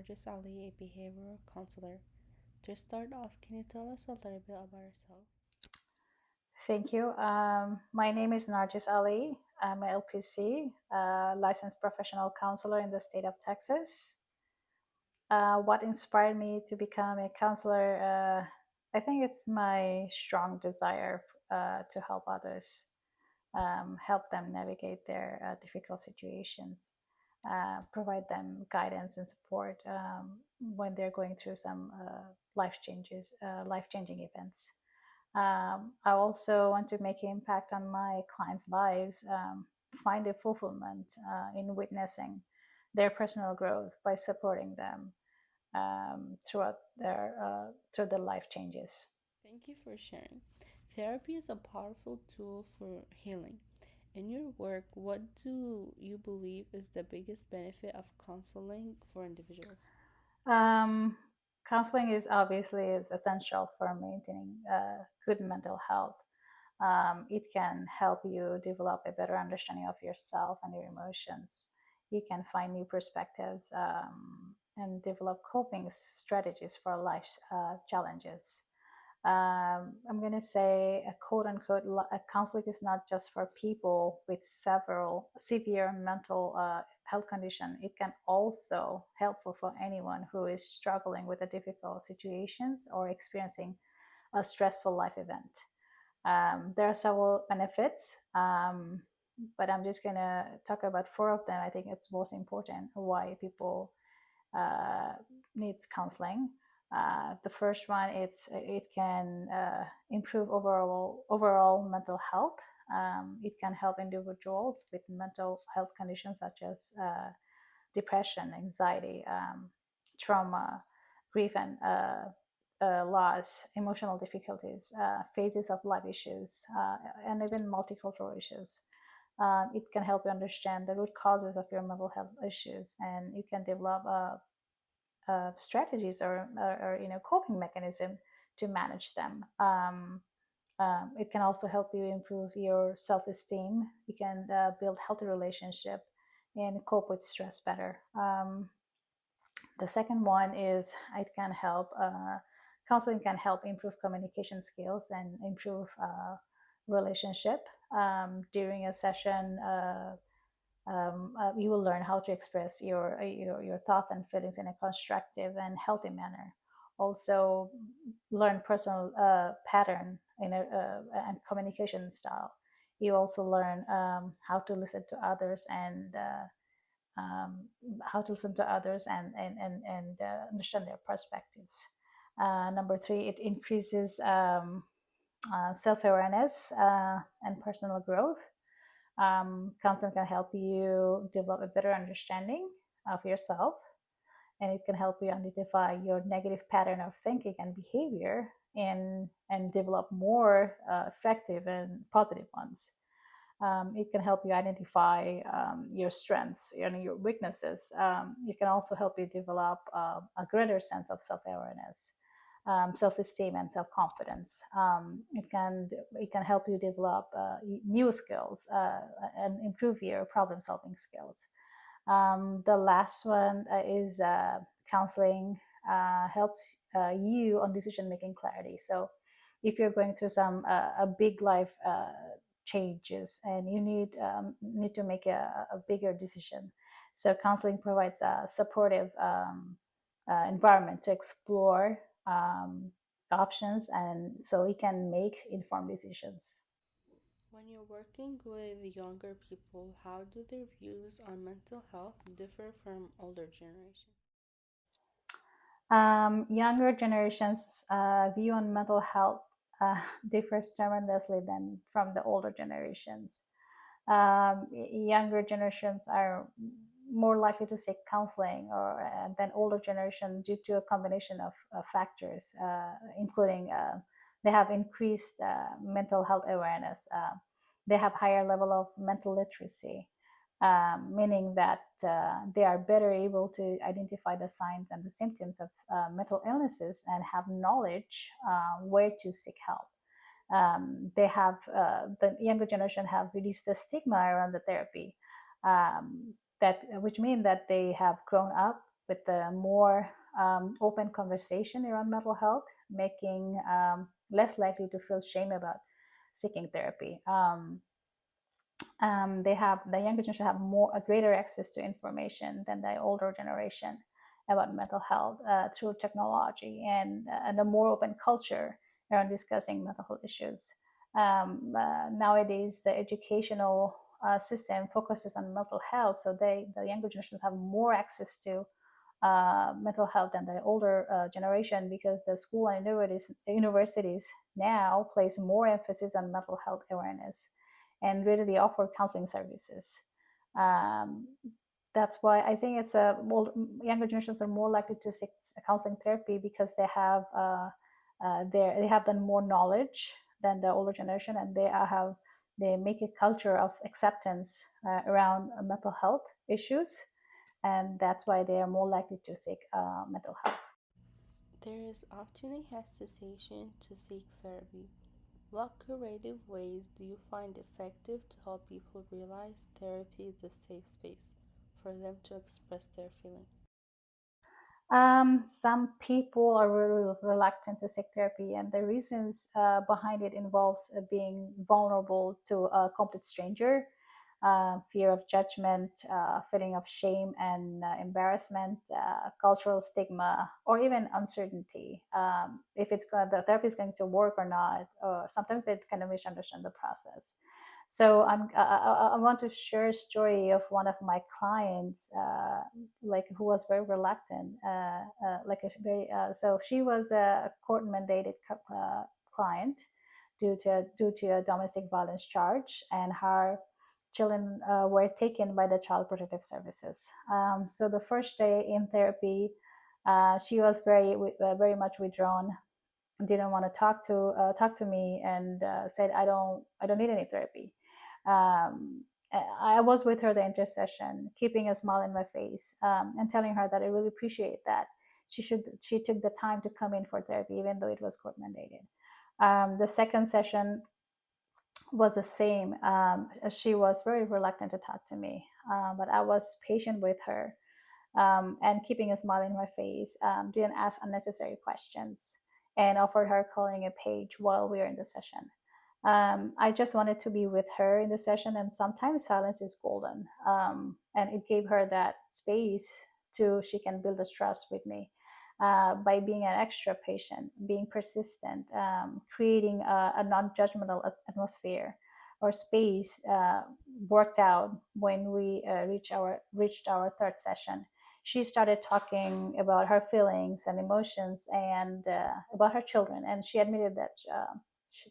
Nargis Ali, a behavioral counselor. To start off, can you tell us a little bit about yourself? Thank you. My name is Nargis Ali. I'm a LPC, licensed professional counselor in the state of Texas. What inspired me to become a counselor? I think it's my strong desire to help others, help them navigate their difficult situations, provide them guidance and support when they're going through some life-changing events. I also want to make an impact on my clients' lives, find a fulfillment in witnessing their personal growth by supporting them through their life changes. Thank you for sharing. Therapy is a powerful tool for healing. In your work, what do you believe is the biggest benefit of counseling for individuals? Um, Counseling is essential for maintaining good mental health. It can help you develop a better understanding of yourself and your emotions. You can find new perspectives and develop coping strategies for life's challenges. I'm going to say a quote unquote, a counseling is not just for people with several severe mental health condition. It can also helpful for anyone who is struggling with a difficult situations or experiencing a stressful life event. There are several benefits, but I'm just going to talk about four of them. I think it's most important why people uh, needs counseling. The first one, it can improve overall mental health. It can help individuals with mental health conditions such as depression, anxiety, trauma, grief, and loss, emotional difficulties, phases of life issues, and even multicultural issues. It can help you understand the root causes of your mental health issues, and you can develop strategies or coping mechanism to manage them. It can also help you improve your self-esteem. You can build healthy relationship and cope with stress better. The second one is it can help. Counseling can help improve communication skills and improve relationship. During a session, you will learn how to express your thoughts and feelings in a constructive and healthy manner. Also, learn personal pattern and communication style. You also learn how to listen to others and understand their perspectives. Number three, it increases self-awareness and personal growth. Counseling can help you develop a better understanding of yourself, and it can help you identify your negative pattern of thinking and behavior and develop more effective and positive ones. It can help you identify your strengths and your weaknesses. It can also help you develop a greater sense of self-awareness, self-esteem, and self-confidence. It can help you develop new skills and improve your problem-solving skills. The last one is counseling helps you on decision-making clarity. So, if you're going through some a big life changes and you need to make a bigger decision, so counseling provides a supportive environment to explore options, and so you can make informed decisions. When you're working with younger people, how do their views on mental health differ from older generations? Younger generations' view on mental health differs tremendously than from the older generations. Younger generations are more likely to seek counseling or than older generation due to a combination of factors, including they have increased mental health awareness. They have higher level of mental literacy, meaning that they are better able to identify the signs and the symptoms of mental illnesses and have knowledge where to seek help. They have The younger generation have reduced the stigma around the therapy, that which mean that they have grown up with the more open conversation around mental health, making less likely to feel shame about seeking therapy. They have the younger generation have more a greater access to information than the older generation about mental health through technology and a more open culture around discussing mental health issues. Nowadays, the educational system focuses on mental health, so the younger generations have more access to mental health than the older generation because the school and universities now place more emphasis on mental health awareness and readily offer counseling services. Um, that's why I think it's a more, younger generations are more likely to seek counseling therapy because they have done more knowledge than the older generation, and they make a culture of acceptance around mental health issues, and that's why they are more likely to seek mental health. There is often a hesitation to seek therapy. What creative ways do you find effective to help people realize therapy is a safe space for them to express their feelings? Some people are really reluctant to seek therapy, and the reasons behind it involves being vulnerable to a complete stranger, fear of judgment, feeling of shame and embarrassment, cultural stigma, or even uncertainty if the therapy is going to work or not. Or sometimes they kind of misunderstand the process. So I want to share a story of one of my clients, like who was very reluctant, like a very. So she was a court mandated client due to a domestic violence charge, and her children were taken by the Child Protective Services. So the first day in therapy, she was very much withdrawn, didn't want to talk to me, and said, I don't need any therapy. um, I was with her the intercession, keeping a smile in my face, and telling her that I really appreciate that she took the time to come in for therapy even though it was court mandated. The second session was the same. She was very reluctant to talk to me, but I was patient with her, and keeping a smile in my face, didn't ask unnecessary questions, and offered her calling a page while we were in the session. I just wanted to be with her in the session, and sometimes silence is golden. And it gave her that space to she can build a trust with me by being an extra patient, being persistent, creating a non-judgmental atmosphere or space worked out when we reached our third session. She started talking about her feelings and emotions and about her children, and she admitted that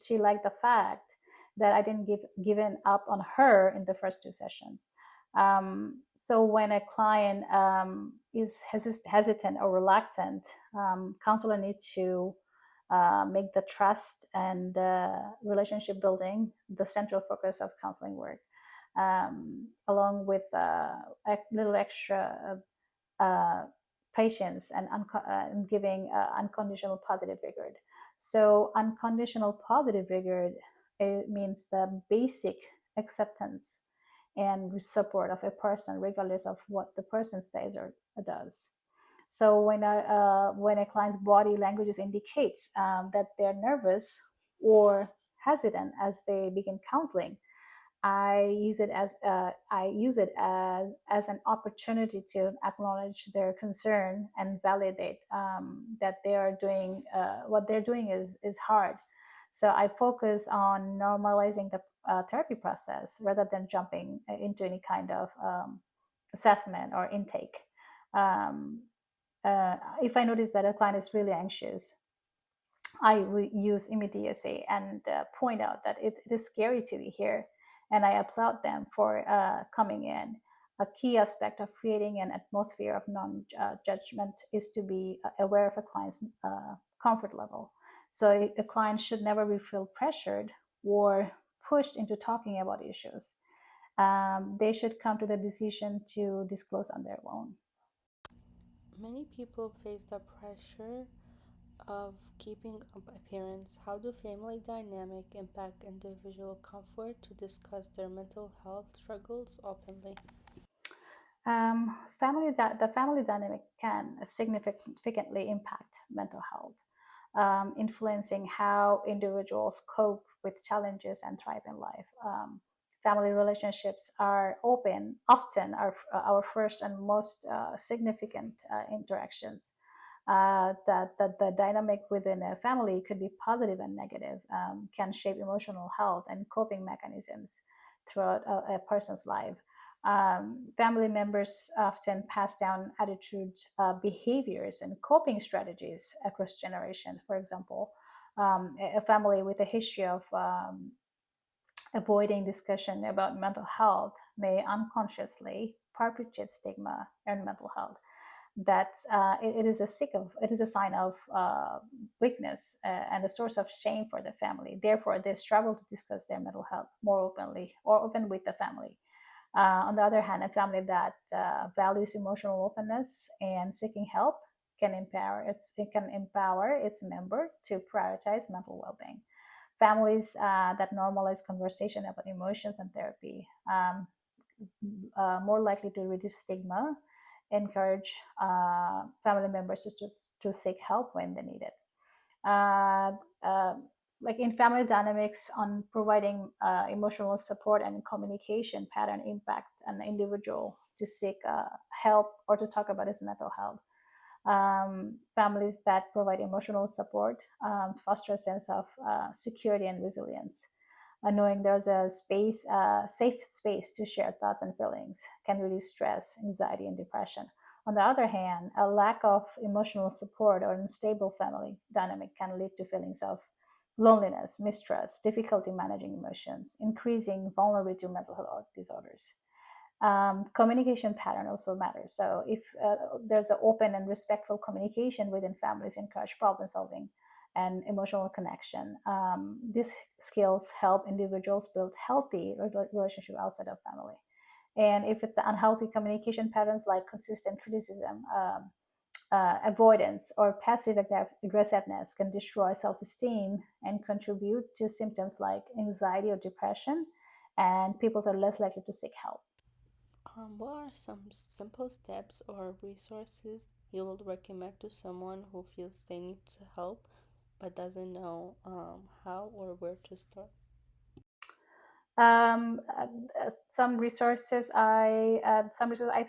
she liked the fact that I didn't given up on her in the first two sessions. So when a client is hesitant or reluctant, counselor needs to make the trust and relationship building the central focus of counseling work, along with a little extra uh, patience and giving unconditional positive regard. So, unconditional positive regard, it means the basic acceptance and support of a person, regardless of what the person says or does. So, when a client's body languages indicates that they're nervous or hesitant as they begin counseling, I use it as an opportunity to acknowledge their concern and validate that they are doing what they're doing is hard. So I focus on normalizing the therapy process rather than jumping into any kind of assessment or intake. Um, if I notice that a client is really anxious, I will use immediacy and point out that it is scary to be here, and I applaud them for coming in. A key aspect of creating an atmosphere of non-judgment is to be aware of a client's comfort level. So a client should never be feel pressured or pushed into talking about issues. They should come to the decision to disclose on their own. Many people face the pressure of keeping up appearance. How do family dynamic impact individual comfort to discuss their mental health struggles openly? The family dynamic can significantly impact mental health, influencing how individuals cope with challenges and thrive in life. Family relationships are often our first and most significant interactions. That the dynamic within a family could be positive and negative, can shape emotional health and coping mechanisms throughout a person's life. Family members often pass down attitudes, behaviors, and coping strategies across generations. For example, a family with a history of avoiding discussion about mental health may unconsciously perpetuate stigma and mental health. It is a sign of weakness and a source of shame for the family. Therefore, they struggle to discuss their mental health more openly or open with the family. On the other hand, a family that values emotional openness and seeking help it can empower its member to prioritize mental well-being. Families that normalize conversation about emotions and therapy, more likely to reduce stigma, encourage family members to seek help when they need it. uh, uh, like in family dynamics on providing emotional support and communication pattern impact an individual to seek help or to talk about his mental health. Families that provide emotional support foster a sense of security and resilience. Knowing there's a safe space to share thoughts and feelings can reduce stress, anxiety, and depression. On the other hand, a lack of emotional support or unstable family dynamic can lead to feelings of loneliness, mistrust, difficulty managing emotions, increasing vulnerability to mental health disorders. Communication pattern also matters. So if there's an open and respectful communication within families, encourage problem solving and emotional connection. These skills help individuals build healthy relationship outside of family. And if it's unhealthy communication patterns like consistent criticism, avoidance, or passive aggressiveness can destroy self-esteem and contribute to symptoms like anxiety or depression, and people are less likely to seek help. What are some simple steps or resources you would recommend to someone who feels they need to help but doesn't know how or where to start? um, uh, some resources I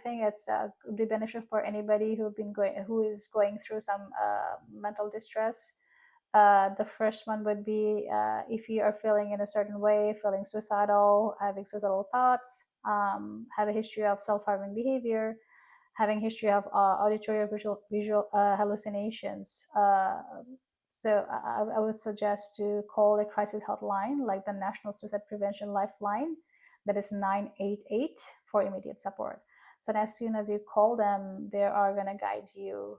think it's could be beneficial for anybody who is going through some mental distress. The first one would be if you are feeling in a certain way, feeling suicidal, having suicidal thoughts, have a history of self-harming behavior, having history of auditory or visual hallucinations. I would suggest to call a crisis hotline like the National Suicide Prevention Lifeline, that is 988 for immediate support. So as soon as you call them, they are going to guide you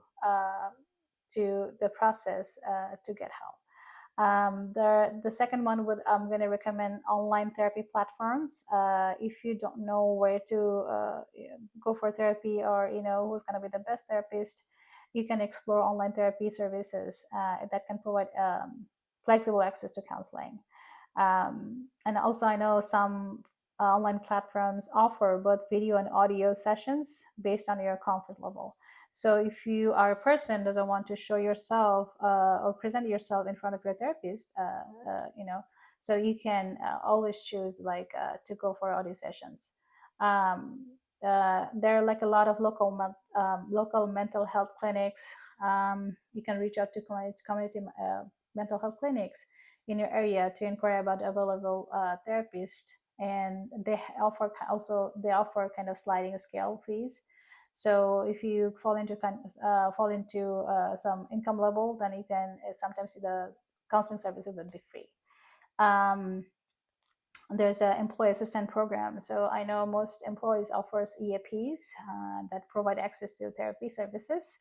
to the process to get help. The second one would I'm going to recommend online therapy platforms. If you don't know where to go for therapy or who's going to be the best therapist, you can explore online therapy services that can provide flexible access to counseling. And also, I know some online platforms offer both video and audio sessions based on your comfort level. So if you are a person who doesn't want to show yourself or present yourself in front of your therapist, so you can always choose like to go for audio sessions. Um, there are like a lot of local mental health clinics. You can reach out to community mental health clinics in your area to inquire about available therapists, and they offer kind of sliding scale fees. So if you fall into some income level, then you can sometimes the counseling services would be free. um, there's an employee assistant program. So I know most employees offers EAPs that provide access to therapy services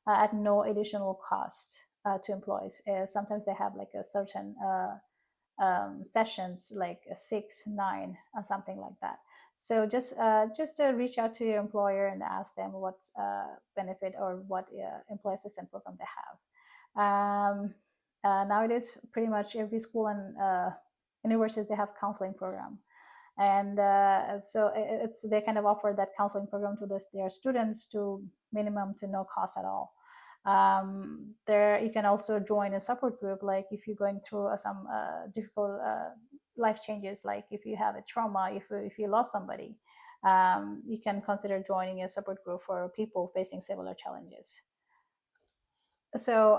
at no additional cost to employees. Sometimes they have like a certain sessions like six, nine, or something like that. So just reach out to your employer and ask them what benefit or what employee assistance program they have. Nowadays, pretty much every school and university they have counseling program. And so it's they kind of offer that counseling program to their students to minimum to no cost at all. There you can also join a support group, like if you're going through some difficult life changes, like if you have a trauma, if you lost somebody, you can consider joining a support group for people facing similar challenges. So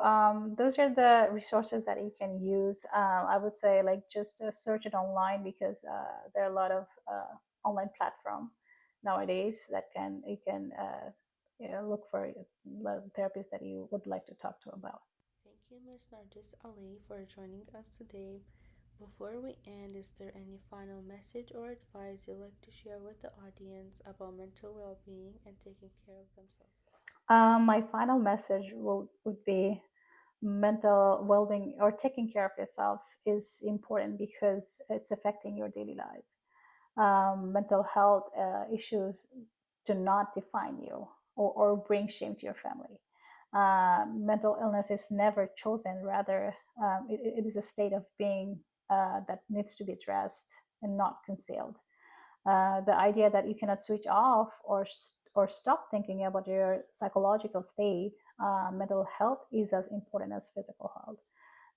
those are the resources that you can use. I would say like just search it online, because there are a lot of online platform nowadays that can you can look for therapists that you would like to talk to about. Thank you, Ms. Nargis Ali, for joining us today. Before we end, is there any final message or advice you'd like to share with the audience about mental well being and taking care of themselves? My final message would be mental well-being or taking care of yourself is important because it's affecting your daily life. Mental health issues do not define you, or bring shame to your family. Mental illness is never chosen, rather, it is a state of being that needs to be addressed and not concealed. The idea that you cannot switch off or stop thinking about your psychological state, mental health is as important as physical health.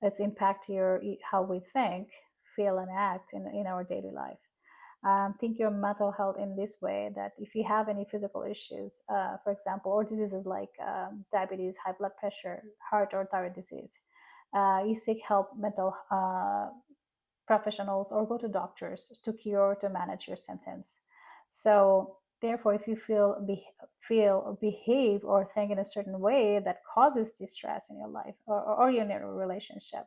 It's impact your how we think, feel, and act in our daily life. Think your mental health in this way: that if you have any physical issues, for example, or diseases like diabetes, high blood pressure, heart or thyroid disease, you seek help mental professionals or go to doctors to cure, to manage your symptoms. So therefore, if you feel or behave or think in a certain way that causes distress in your life, or in your relationship,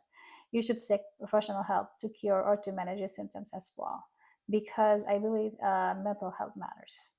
you should seek professional help to cure or to manage your symptoms as well, because I believe mental health matters.